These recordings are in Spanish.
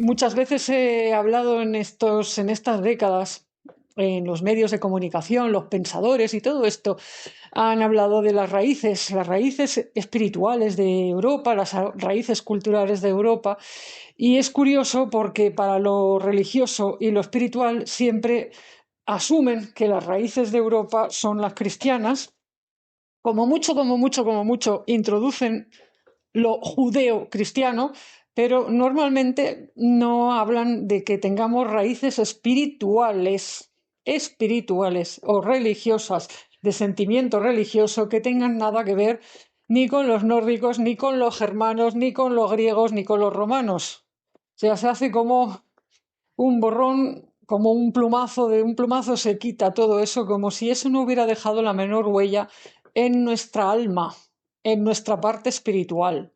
Muchas veces he hablado en estas décadas, en los medios de comunicación, los pensadores y todo esto han hablado de las raíces espirituales de Europa, las raíces culturales de Europa. Y es curioso porque para lo religioso y lo espiritual siempre asumen que las raíces de Europa son las cristianas. Como mucho, como mucho, como mucho, introducen lo judeo-cristiano, pero normalmente no hablan de que tengamos raíces espirituales o religiosas, de sentimiento religioso, que tengan nada que ver ni con los nórdicos, ni con los germanos, ni con los griegos, ni con los romanos. O sea, se hace como un borrón, como de un plumazo se quita todo eso, como si eso no hubiera dejado la menor huella en nuestra alma, en nuestra parte espiritual.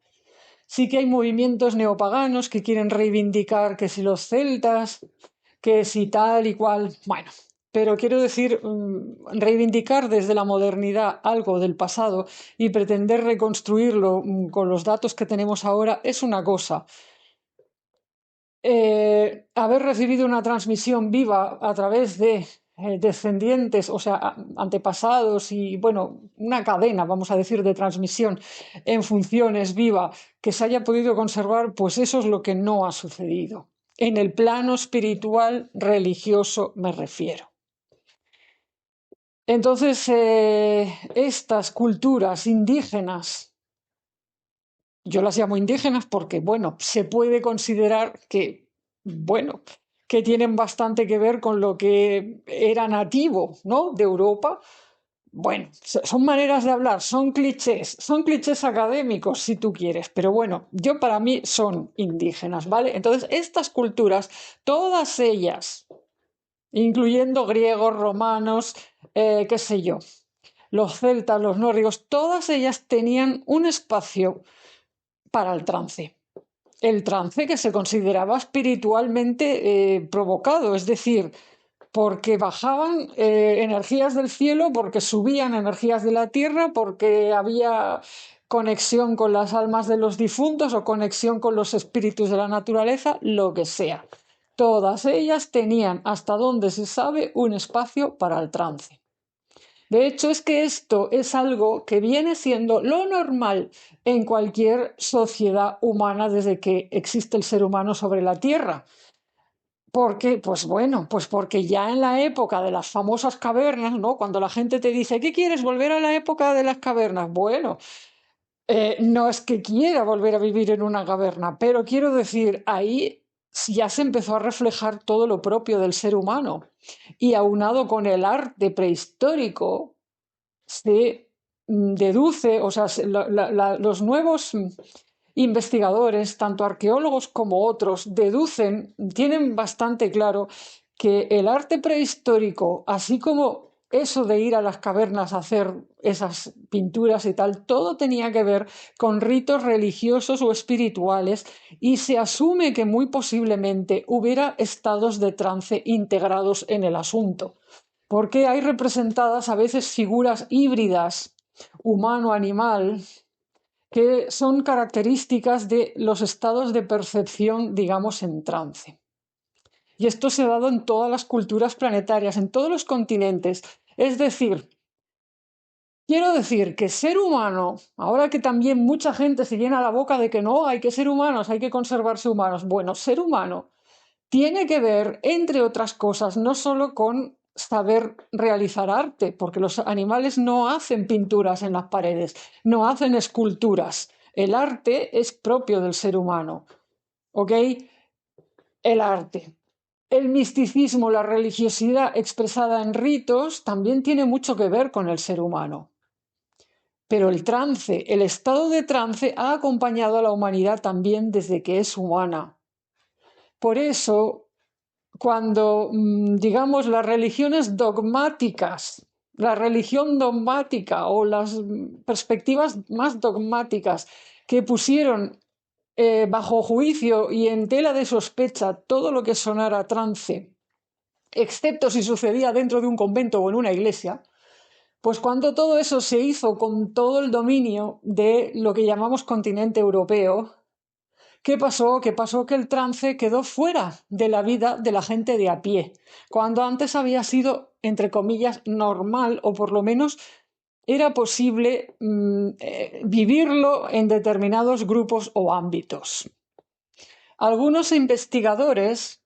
Sí que hay movimientos neopaganos que quieren reivindicar que si los celtas, que si tal y cual. Bueno, pero quiero decir, reivindicar desde la modernidad algo del pasado y pretender reconstruirlo con los datos que tenemos ahora es una cosa. Haber recibido una transmisión viva a través de descendientes, o sea, antepasados y, bueno, una cadena, vamos a decir, de transmisión en funciones viva que se haya podido conservar, pues eso es lo que no ha sucedido. En el plano espiritual, religioso, me refiero. Entonces, estas culturas indígenas, yo las llamo indígenas porque, bueno, se puede considerar que, bueno, que tienen bastante que ver con lo que era nativo, ¿no? De Europa. Bueno, son maneras de hablar, son clichés académicos si tú quieres, pero bueno, yo para mí son indígenas, ¿vale? Entonces, estas culturas, todas ellas, incluyendo griegos, romanos, qué sé yo, los celtas, los nórdicos, todas ellas tenían un espacio para el trance. El trance que se consideraba espiritualmente provocado, es decir, porque bajaban energías del cielo, porque subían energías de la tierra, porque había conexión con las almas de los difuntos o conexión con los espíritus de la naturaleza, lo que sea. Todas ellas tenían, hasta donde se sabe, un espacio para el trance. De hecho, es que esto es algo que viene siendo lo normal en cualquier sociedad humana desde que existe el ser humano sobre la Tierra. ¿Por qué? Pues bueno, pues porque ya en la época de las famosas cavernas, ¿no? Cuando la gente te dice, ¿qué quieres? ¿Volver a la época de las cavernas? Bueno, no es que quiera volver a vivir en una caverna, pero quiero decir, ahí ya se empezó a reflejar todo lo propio del ser humano. Y aunado con el arte prehistórico, se deduce, o sea, los nuevos investigadores, tanto arqueólogos como otros, tienen bastante claro que el arte prehistórico, así como eso de ir a las cavernas a hacer esas pinturas y tal, todo tenía que ver con ritos religiosos o espirituales y se asume que muy posiblemente hubiera estados de trance integrados en el asunto, porque hay representadas a veces figuras híbridas humano-animal que son características de los estados de percepción, digamos, en trance. Y esto se ha dado en todas las culturas planetarias, en todos los continentes. Es decir, quiero decir que ser humano, ahora que también mucha gente se llena la boca de que no, hay que ser humanos, hay que conservarse humanos. Bueno, ser humano tiene que ver, entre otras cosas, no solo con saber realizar arte, porque los animales no hacen pinturas en las paredes, no hacen esculturas. El arte es propio del ser humano, ¿ok? El arte. El misticismo, la religiosidad expresada en ritos, también tiene mucho que ver con el ser humano. Pero el trance, el estado de trance ha acompañado a la humanidad también desde que es humana. Por eso, cuando, digamos, las religiones dogmáticas, la religión dogmática o las perspectivas más dogmáticas que pusieron bajo juicio y en tela de sospecha todo lo que sonara trance, excepto si sucedía dentro de un convento o en una iglesia, pues cuando todo eso se hizo con todo el dominio de lo que llamamos continente europeo, ¿Qué pasó? ¿Qué pasó? Que el trance quedó fuera de la vida de la gente de a pie, cuando antes había sido, entre comillas, normal, o por lo menos era posible vivirlo en determinados grupos o ámbitos. Algunos investigadores,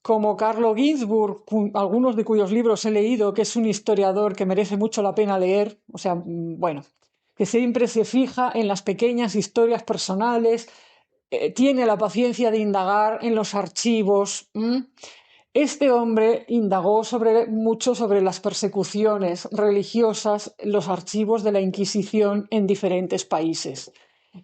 como Carlo Ginzburg, algunos de cuyos libros he leído, que es un historiador que merece mucho la pena leer, o sea, bueno, que siempre se fija en las pequeñas historias personales, tiene la paciencia de indagar en los archivos. Este hombre indagó mucho sobre las persecuciones religiosas, los archivos de la Inquisición en diferentes países,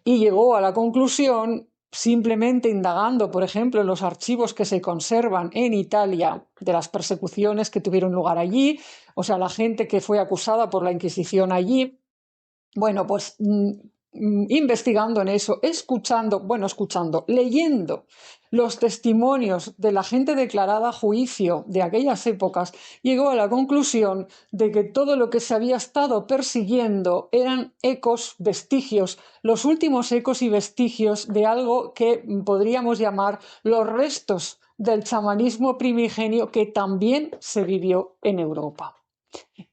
y llegó a la conclusión, simplemente indagando, por ejemplo, en los archivos que se conservan en Italia de las persecuciones que tuvieron lugar allí, o sea, la gente que fue acusada por la Inquisición allí. Bueno, pues investigando en eso, leyendo los testimonios de la gente declarada a juicio de aquellas épocas, llegó a la conclusión de que todo lo que se había estado persiguiendo eran ecos, vestigios, los últimos ecos y vestigios de algo que podríamos llamar los restos del chamanismo primigenio que también se vivió en Europa,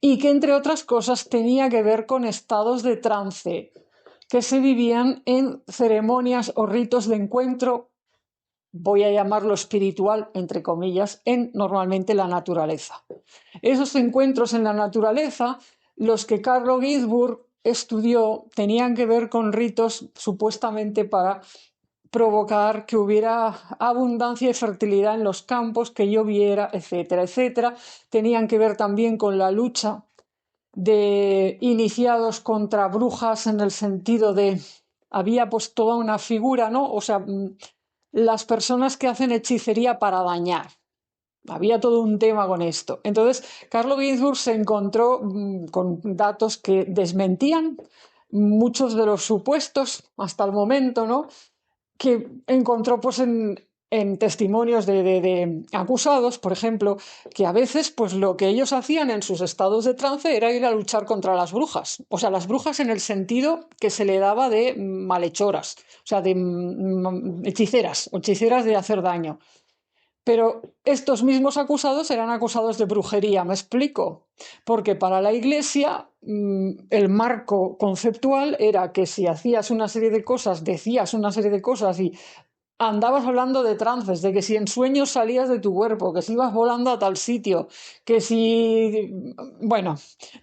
y que, entre otras cosas, tenía que ver con estados de trance que se vivían en ceremonias o ritos de encuentro, voy a llamarlo espiritual, entre comillas, en normalmente la naturaleza. Esos encuentros en la naturaleza, los que Carlo Ginzburg estudió, tenían que ver con ritos supuestamente para provocar que hubiera abundancia y fertilidad en los campos, que lloviera, etcétera, etcétera. Tenían que ver también con la lucha de iniciados contra brujas, en el sentido de, había pues toda una figura, ¿no? O sea, las personas que hacen hechicería para dañar. Había todo un tema con esto. Entonces, Carlo Ginzburg se encontró con datos que desmentían muchos de los supuestos hasta el momento, ¿no?, que encontró pues en testimonios de acusados, por ejemplo, que a veces pues lo que ellos hacían en sus estados de trance era ir a luchar contra las brujas. O sea, las brujas en el sentido que se le daba de malhechoras, o sea, de hechiceras, o hechiceras de hacer daño. Pero estos mismos acusados eran acusados de brujería, ¿me explico? Porque para la Iglesia el marco conceptual era que si hacías una serie de cosas, decías una serie de cosas y andabas hablando de trances, de que si en sueños salías de tu cuerpo, que si ibas volando a tal sitio, que si... Bueno,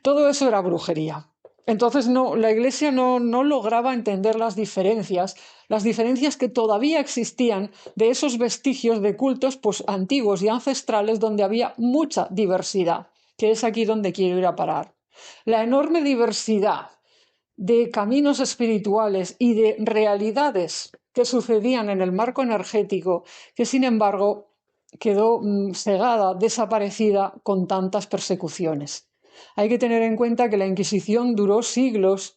todo eso era brujería. Entonces no, la Iglesia no lograba entender las diferencias que todavía existían de esos vestigios de cultos pues, antiguos y ancestrales, donde había mucha diversidad, que es aquí donde quiero ir a parar. La enorme diversidad de caminos espirituales y de realidades que sucedían en el marco energético, que sin embargo quedó cegada, desaparecida con tantas persecuciones. Hay que tener en cuenta que la Inquisición duró siglos,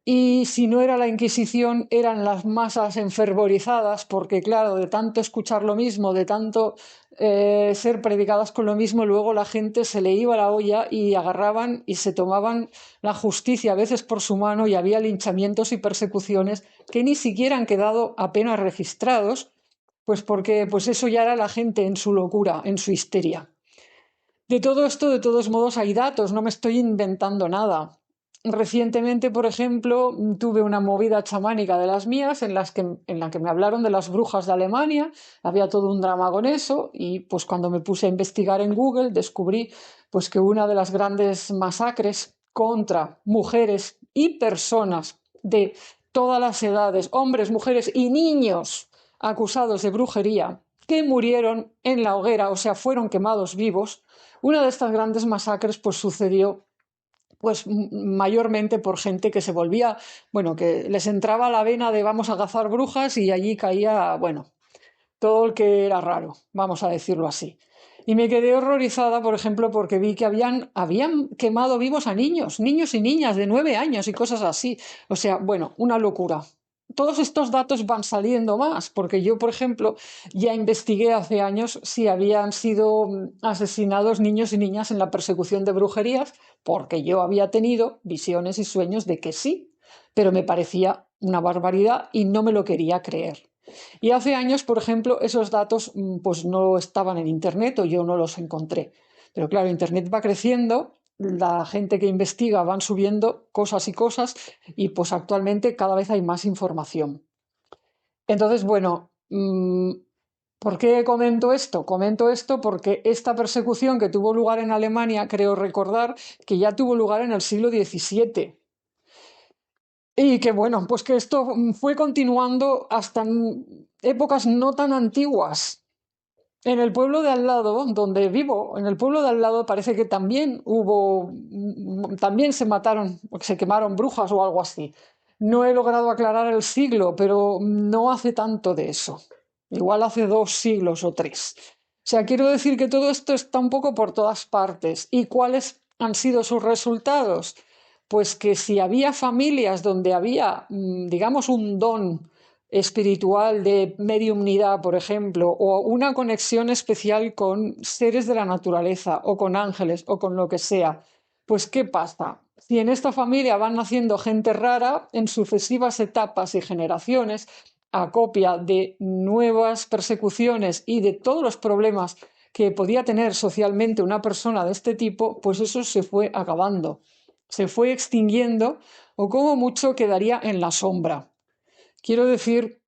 y si no era la Inquisición, eran las masas enfervorizadas, porque claro, de tanto escuchar lo mismo, de tanto ser predicadas con lo mismo, luego la gente se le iba la olla y agarraban y se tomaban la justicia a veces por su mano, y había linchamientos y persecuciones que ni siquiera han quedado apenas registrados, pues porque pues eso ya era la gente en su locura, en su histeria. De todo esto, de todos modos, hay datos, no me estoy inventando nada. Recientemente, por ejemplo, tuve una movida chamánica de las mías en la que me hablaron de las brujas de Alemania, había todo un drama con eso, y pues cuando me puse a investigar en Google descubrí pues que una de las grandes masacres contra mujeres y personas de todas las edades, hombres, mujeres y niños acusados de brujería, que murieron en la hoguera, o sea, fueron quemados vivos. Una de estas grandes masacres pues sucedió pues mayormente por gente que se volvía, bueno, que les entraba la vena de vamos a cazar brujas, y allí caía, bueno, todo el que era raro, vamos a decirlo así. Y me quedé horrorizada, por ejemplo, porque vi que habían quemado vivos a niños y niñas de 9 años y cosas así. O sea, bueno, una locura. Todos estos datos van saliendo más, porque yo, por ejemplo, ya investigué hace años si habían sido asesinados niños y niñas en la persecución de brujerías, porque yo había tenido visiones y sueños de que sí, pero me parecía una barbaridad y no me lo quería creer. Y hace años, por ejemplo, esos datos pues no estaban en Internet o yo no los encontré. Pero claro, Internet va creciendo, la gente que investiga van subiendo cosas y cosas y pues actualmente cada vez hay más información. Entonces, bueno, ¿por qué comento esto? Comento esto porque esta persecución que tuvo lugar en Alemania, creo recordar que ya tuvo lugar en el siglo XVII. Y que bueno, pues que esto fue continuando hasta épocas no tan antiguas. En el pueblo de al lado, donde vivo, en el pueblo de al lado parece que también hubo, también se mataron, se quemaron brujas o algo así. No he logrado aclarar el siglo, pero no hace tanto de eso. Igual hace 2 siglos o 3. O sea, quiero decir que todo esto está un poco por todas partes. ¿Y cuáles han sido sus resultados? Pues que si había familias donde había, digamos, un don espiritual de mediumnidad, por ejemplo, o una conexión especial con seres de la naturaleza o con ángeles o con lo que sea, pues ¿qué pasa? Si en esta familia van naciendo gente rara, en sucesivas etapas y generaciones, a copia de nuevas persecuciones y de todos los problemas que podía tener socialmente una persona de este tipo, pues eso se fue acabando, se fue extinguiendo o como mucho quedaría en la sombra. Quiero decir,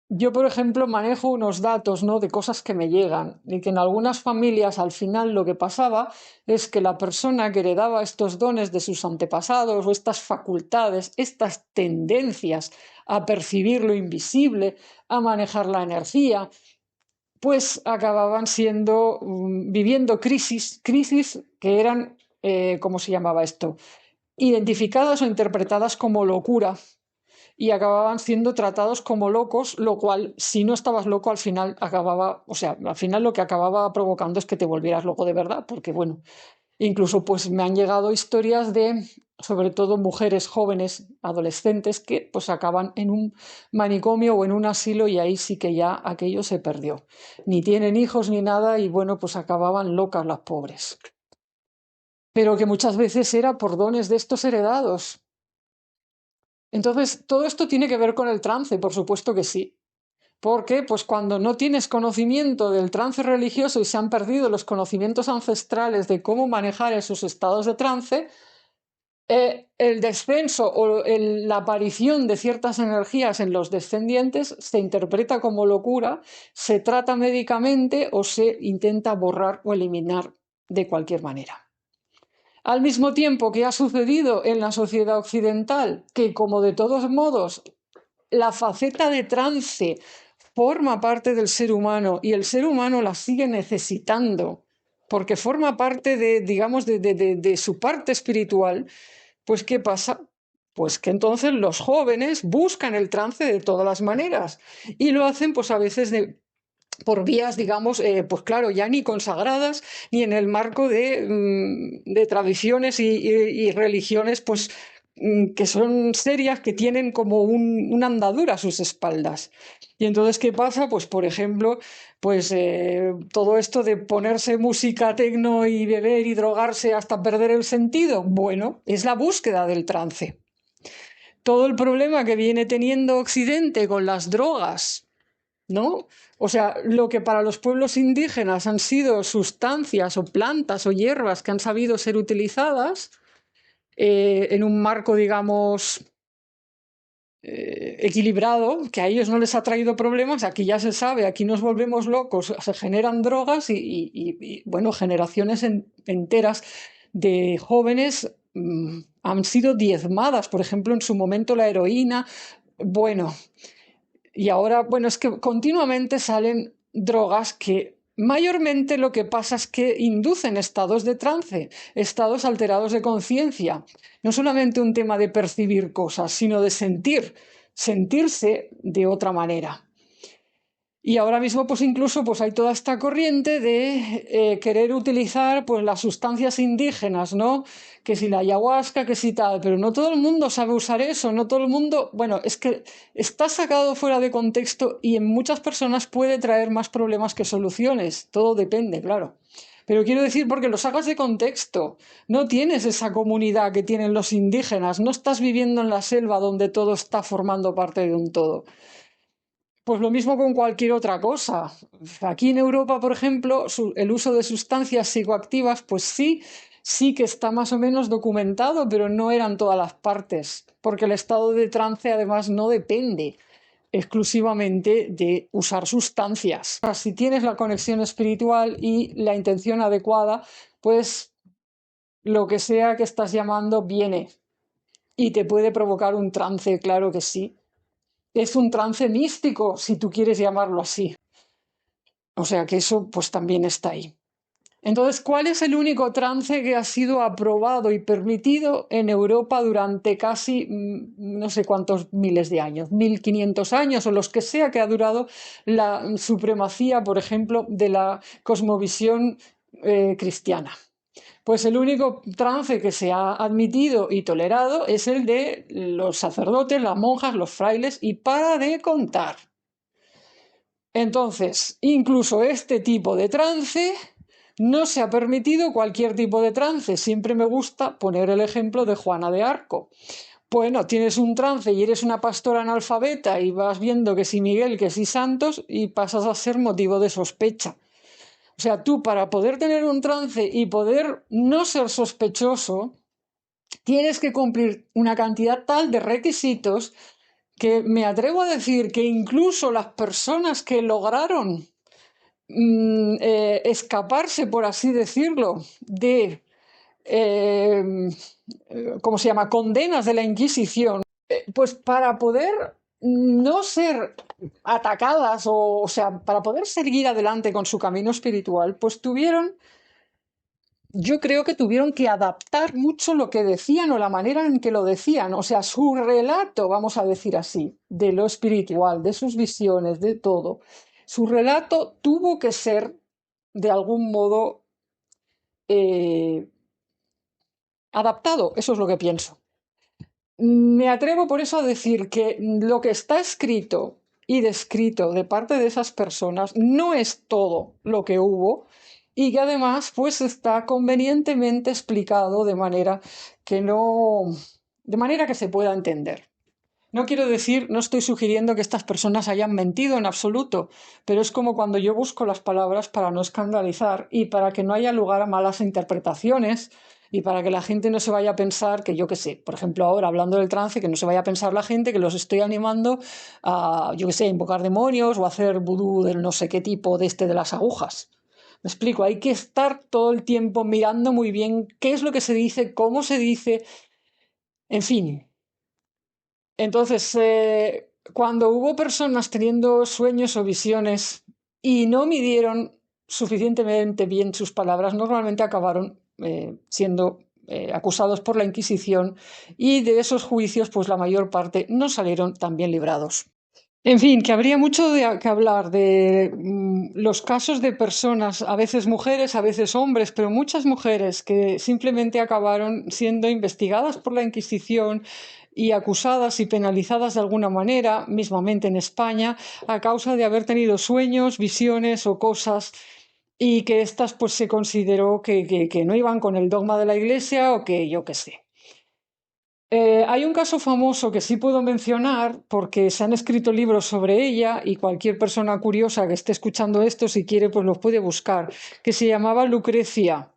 yo, por ejemplo, manejo unos datos, ¿no?, de cosas que me llegan y que en algunas familias al final lo que pasaba es que la persona que heredaba estos dones de sus antepasados o estas facultades, estas tendencias a percibir lo invisible, a manejar la energía, pues acababan siendo, viviendo crisis que eran, ¿cómo se llamaba esto?, identificadas o interpretadas como locura y acababan siendo tratados como locos, lo cual, si no estabas loco, al final acababa, o sea, al final lo que acababa provocando es que te volvieras loco de verdad, porque bueno, incluso pues me han llegado historias de, sobre todo mujeres jóvenes, adolescentes, que pues acaban en un manicomio o en un asilo y ahí sí que ya aquello se perdió. Ni tienen hijos ni nada y bueno, pues acababan locas las pobres. Pero que muchas veces era por dones de estos heredados. Entonces, todo esto tiene que ver con el trance, por supuesto que sí. Porque, pues cuando no tienes conocimiento del trance religioso y se han perdido los conocimientos ancestrales de cómo manejar esos estados de trance, el descenso o la aparición de ciertas energías en los descendientes se interpreta como locura, se trata médicamente o se intenta borrar o eliminar de cualquier manera. Al mismo tiempo que ha sucedido en la sociedad occidental, que como de todos modos la faceta de trance forma parte del ser humano y el ser humano la sigue necesitando, porque forma parte de, digamos, de su parte espiritual, pues ¿qué pasa? Pues que entonces los jóvenes buscan el trance de todas las maneras y lo hacen pues a veces por vías, digamos, pues claro, ya ni consagradas, ni en el marco de tradiciones y religiones, pues que son serias, que tienen como una andadura a sus espaldas. Y entonces, ¿qué pasa? Pues, por ejemplo, pues todo esto de ponerse música tecno y beber y drogarse hasta perder el sentido, bueno, es la búsqueda del trance. Todo el problema que viene teniendo Occidente con las drogas, ¿no? O sea, lo que para los pueblos indígenas han sido sustancias o plantas o hierbas que han sabido ser utilizadas en un marco, digamos, equilibrado, que a ellos no les ha traído problemas, aquí ya se sabe, aquí nos volvemos locos, se generan drogas y, bueno, generaciones enteras de jóvenes han sido diezmadas, por ejemplo, en su momento la heroína, bueno, y ahora, bueno, es que continuamente salen drogas que mayormente lo que pasa es que inducen estados de trance, estados alterados de conciencia. No solamente un tema de percibir cosas, sino de sentirse de otra manera. Y ahora mismo, pues incluso pues hay toda esta corriente de querer utilizar pues las sustancias indígenas, ¿no? Que si la ayahuasca, que si tal, pero no todo el mundo sabe usar eso, no todo el mundo, bueno, es que está sacado fuera de contexto y en muchas personas puede traer más problemas que soluciones. Todo depende, claro. Pero quiero decir, porque lo sacas de contexto, no tienes esa comunidad que tienen los indígenas, no estás viviendo en la selva donde todo está formando parte de un todo. Pues lo mismo con cualquier otra cosa. Aquí en Europa, por ejemplo, el uso de sustancias psicoactivas, pues sí, sí que está más o menos documentado, pero no eran todas las partes, porque el estado de trance además no depende exclusivamente de usar sustancias. Si tienes la conexión espiritual y la intención adecuada, pues lo que sea que estás llamando viene y te puede provocar un trance, claro que sí. Es un trance místico, si tú quieres llamarlo así. O sea que eso pues también está ahí. Entonces, ¿cuál es el único trance que ha sido aprobado y permitido en Europa durante casi no sé cuántos miles de años, 1500 años o los que sea que ha durado la supremacía, por ejemplo, de la cosmovisión cristiana? Pues el único trance que se ha admitido y tolerado es el de los sacerdotes, las monjas, los frailes y para de contar. Entonces, incluso este tipo de trance no se ha permitido cualquier tipo de trance. Siempre me gusta poner el ejemplo de Juana de Arco. Bueno, tienes un trance y eres una pastora analfabeta y vas viendo que si Miguel, que si Santos y pasas a ser motivo de sospecha. O sea, tú para poder tener un trance y poder no ser sospechoso, tienes que cumplir una cantidad tal de requisitos que me atrevo a decir que incluso las personas que lograron escaparse, por así decirlo, de, eh, ¿cómo se llama?, condenas de la Inquisición, pues para poder no ser atacadas o sea, para poder seguir adelante con su camino espiritual, pues yo creo que tuvieron que adaptar mucho lo que decían o la manera en que lo decían, o sea, su relato, vamos a decir así, de lo espiritual, de sus visiones, de todo. Su relato tuvo que ser, de algún modo, eh, adaptado, eso es lo que pienso. Me atrevo por eso a decir que lo que está escrito y descrito de parte de esas personas no es todo lo que hubo y que además pues está convenientemente explicado de manera que no, de manera que se pueda entender. No quiero decir, no estoy sugiriendo que estas personas hayan mentido en absoluto, pero es como cuando yo busco las palabras para no escandalizar y para que no haya lugar a malas interpretaciones y para que la gente no se vaya a pensar que yo qué sé, por ejemplo ahora hablando del trance, que no se vaya a pensar la gente que los estoy animando a, yo qué sé, invocar demonios o a hacer vudú del no sé qué tipo de de las agujas. Me explico, hay que estar todo el tiempo mirando muy bien qué es lo que se dice, cómo se dice, en fin. Entonces, cuando hubo personas teniendo sueños o visiones y no midieron suficientemente bien sus palabras, normalmente acabaron siendo acusados por la Inquisición y de esos juicios, pues la mayor parte no salieron tan bien librados. En fin, que habría mucho que hablar de los casos de personas, a veces mujeres, a veces hombres, pero muchas mujeres que simplemente acabaron siendo investigadas por la Inquisición y acusadas y penalizadas de alguna manera, mismamente en España, a causa de haber tenido sueños, visiones o cosas y que éstas pues se consideró que no iban con el dogma de la Iglesia o que yo qué sé. Hay un caso famoso que sí puedo mencionar porque se han escrito libros sobre ella y cualquier persona curiosa que esté escuchando esto, si quiere, pues los puede buscar, que se llamaba Lucrecia.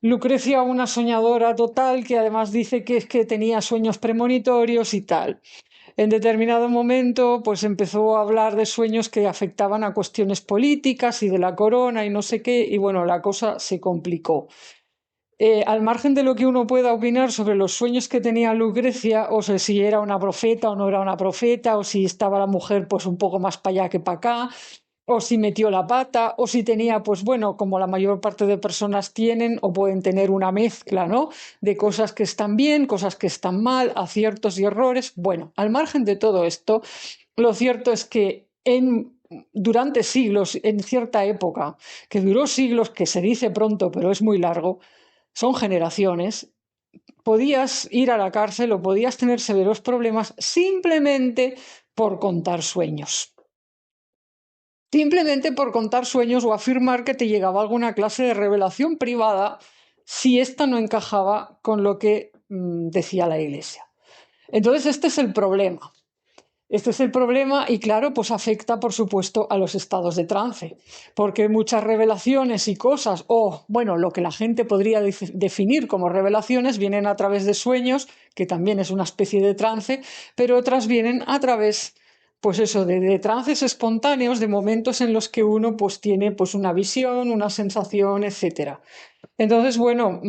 Lucrecia, una soñadora total que además dice que es que tenía sueños premonitorios y tal. En determinado momento, pues empezó a hablar de sueños que afectaban a cuestiones políticas y de la corona y no sé qué, y bueno, la cosa se complicó. Al margen de lo que uno pueda opinar sobre los sueños que tenía Lucrecia, o sea, si era una profeta o no era una profeta, o si estaba la mujer pues un poco más para allá que para acá, o si metió la pata, o si tenía, pues bueno, como la mayor parte de personas tienen o pueden tener una mezcla, ¿no? De cosas que están bien, cosas que están mal, aciertos y errores. Bueno, al margen de todo esto, lo cierto es que durante siglos, en cierta época, que duró siglos, que se dice pronto, pero es muy largo, son generaciones, podías ir a la cárcel o podías tener severos problemas simplemente por contar sueños. Simplemente por contar sueños o afirmar que te llegaba alguna clase de revelación privada si ésta no encajaba con lo que decía la Iglesia. Entonces, este es el problema. Este es el problema y claro, pues afecta por supuesto a los estados de trance, porque muchas revelaciones y cosas, o bueno, lo que la gente podría definir como revelaciones, vienen a través de sueños, que también es una especie de trance, pero otras vienen a través, pues eso, de trances espontáneos, de momentos en los que uno pues tiene pues una visión, una sensación, etcétera. Entonces, bueno,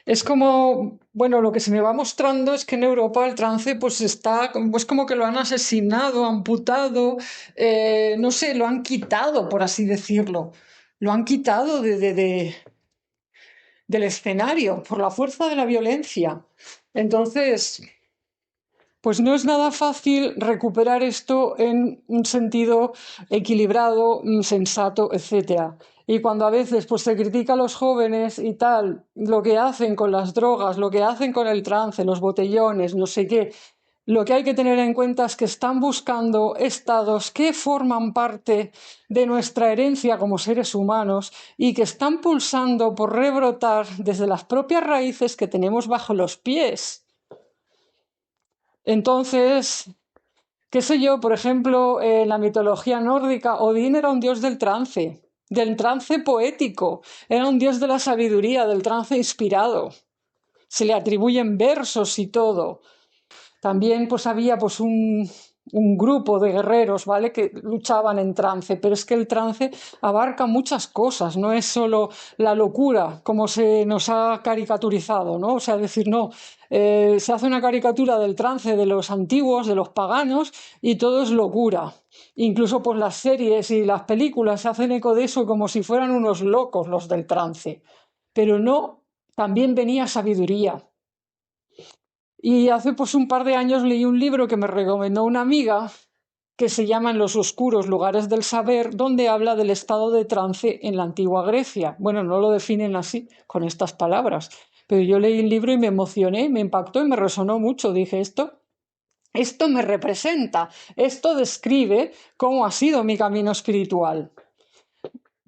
es como, bueno, lo que se me va mostrando es que en Europa el trance pues está, pues como que lo han asesinado, amputado, no sé, lo han quitado, por así decirlo. Lo han quitado del escenario por la fuerza de la violencia. Entonces, pues no es nada fácil recuperar esto en un sentido equilibrado, sensato, etcétera. Y cuando a veces pues se critica a los jóvenes y tal, lo que hacen con las drogas, lo que hacen con el trance, los botellones, no sé qué, lo que hay que tener en cuenta es que están buscando estados que forman parte de nuestra herencia como seres humanos y que están pulsando por rebrotar desde las propias raíces que tenemos bajo los pies. Entonces, qué sé yo, por ejemplo, en la mitología nórdica, Odín era un dios del trance poético, era un dios de la sabiduría, del trance inspirado. Se le atribuyen versos y todo. También pues había pues un grupo de guerreros, ¿vale? Que luchaban en trance, pero es que el trance abarca muchas cosas, no es solo la locura, como se nos ha caricaturizado, ¿no? O sea, decir, no, se hace una caricatura del trance de los antiguos, de los paganos, y todo es locura. Incluso pues las series y las películas se hacen eco de eso como si fueran unos locos los del trance. Pero no, también venía sabiduría. Y hace pues un par de años leí un libro que me recomendó una amiga que se llama En los oscuros lugares del saber, donde habla del estado de trance en la antigua Grecia. Bueno, no lo definen así, con estas palabras, pero yo leí el libro y me emocioné, me impactó y me resonó mucho. Dije, esto me representa, esto describe cómo ha sido mi camino espiritual.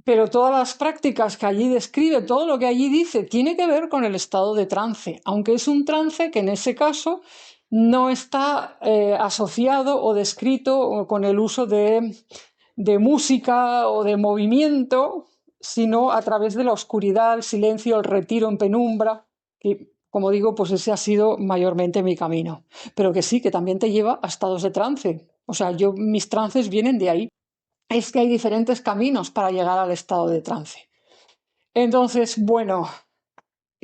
Pero todas las prácticas que allí describe, todo lo que allí dice, tiene que ver con el estado de trance, aunque es un trance que en ese caso no está asociado o descrito con el uso de música o de movimiento, sino a través de la oscuridad, el silencio, el retiro en penumbra. Y como digo, pues ese ha sido mayormente mi camino. Pero que sí, que también te lleva a estados de trance. O sea, mis trances vienen de ahí. Es que hay diferentes caminos para llegar al estado de trance. Entonces, bueno,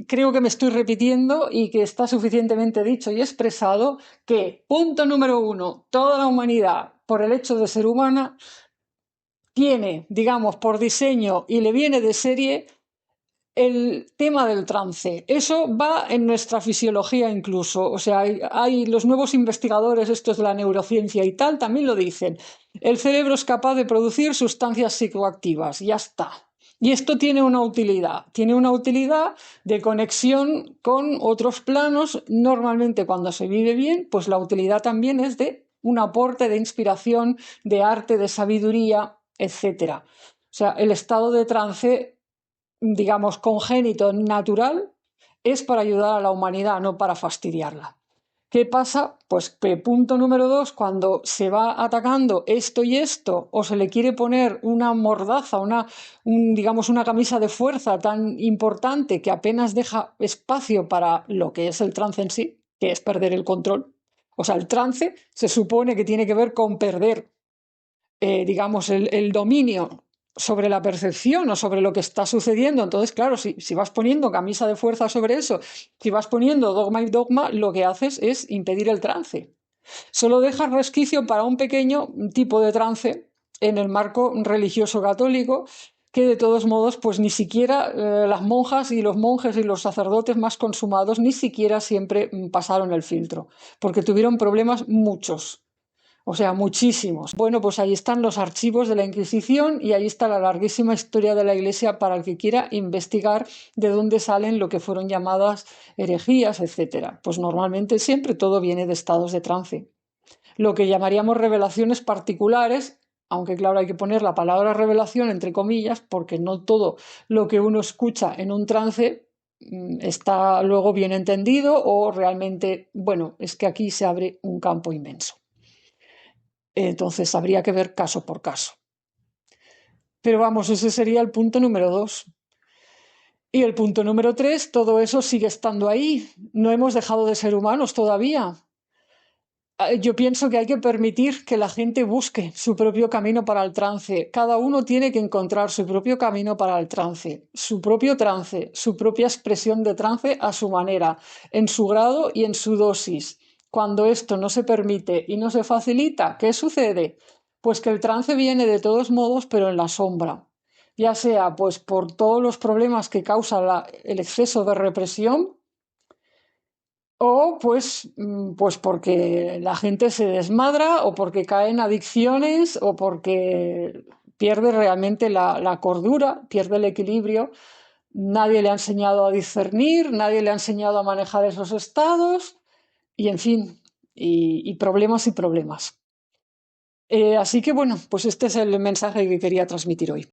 creo que me estoy repitiendo y que está suficientemente dicho y expresado que, punto número uno, toda la humanidad, por el hecho de ser humana, tiene, digamos, por diseño y le viene de serie el tema del trance. Eso va en nuestra fisiología incluso. O sea, hay los nuevos investigadores, estos de la neurociencia y tal, también lo dicen. El cerebro es capaz de producir sustancias psicoactivas. Ya está. Y esto tiene una utilidad de conexión con otros planos. Normalmente cuando se vive bien, pues la utilidad también es de un aporte de inspiración, de arte, de sabiduría, etcétera. O sea, el estado de trance, digamos, congénito, natural, es para ayudar a la humanidad, no para fastidiarla. ¿Qué pasa? Pues que punto número dos, cuando se va atacando esto y esto, o se le quiere poner una mordaza, digamos, una camisa de fuerza tan importante que apenas deja espacio para lo que es el trance en sí, que es perder el control. O sea, el trance se supone que tiene que ver con perder, digamos, el dominio sobre la percepción o sobre lo que está sucediendo. Entonces, claro, si vas poniendo camisa de fuerza sobre eso, si vas poniendo dogma y dogma, lo que haces es impedir el trance. Solo dejas resquicio para un pequeño tipo de trance en el marco religioso católico, que de todos modos, pues ni siquiera las monjas y los monjes y los sacerdotes más consumados ni siquiera siempre pasaron el filtro, porque tuvieron problemas muchos. O sea, muchísimos. Bueno, pues ahí están los archivos de la Inquisición y ahí está la larguísima historia de la Iglesia para el que quiera investigar de dónde salen lo que fueron llamadas herejías, etcétera. Pues normalmente siempre todo viene de estados de trance. Lo que llamaríamos revelaciones particulares, aunque claro hay que poner la palabra revelación entre comillas, porque no todo lo que uno escucha en un trance está luego bien entendido o realmente, bueno, es que aquí se abre un campo inmenso. Entonces habría que ver caso por caso. Pero vamos, ese sería el punto número 2. Y el punto número 3, todo eso sigue estando ahí. No hemos dejado de ser humanos todavía. Yo pienso que hay que permitir que la gente busque su propio camino para el trance. Cada uno tiene que encontrar su propio camino para el trance, su propio trance, su propia expresión de trance a su manera, en su grado y en su dosis. Cuando esto no se permite y no se facilita, ¿qué sucede? Pues que el trance viene de todos modos, pero en la sombra. Ya sea pues por todos los problemas que causa el exceso de represión, o pues porque la gente se desmadra o porque cae en adicciones o porque pierde realmente la cordura, pierde el equilibrio. Nadie le ha enseñado a discernir, nadie le ha enseñado a manejar esos estados y en fin, y problemas y problemas. Así que bueno, pues este es el mensaje que quería transmitir hoy.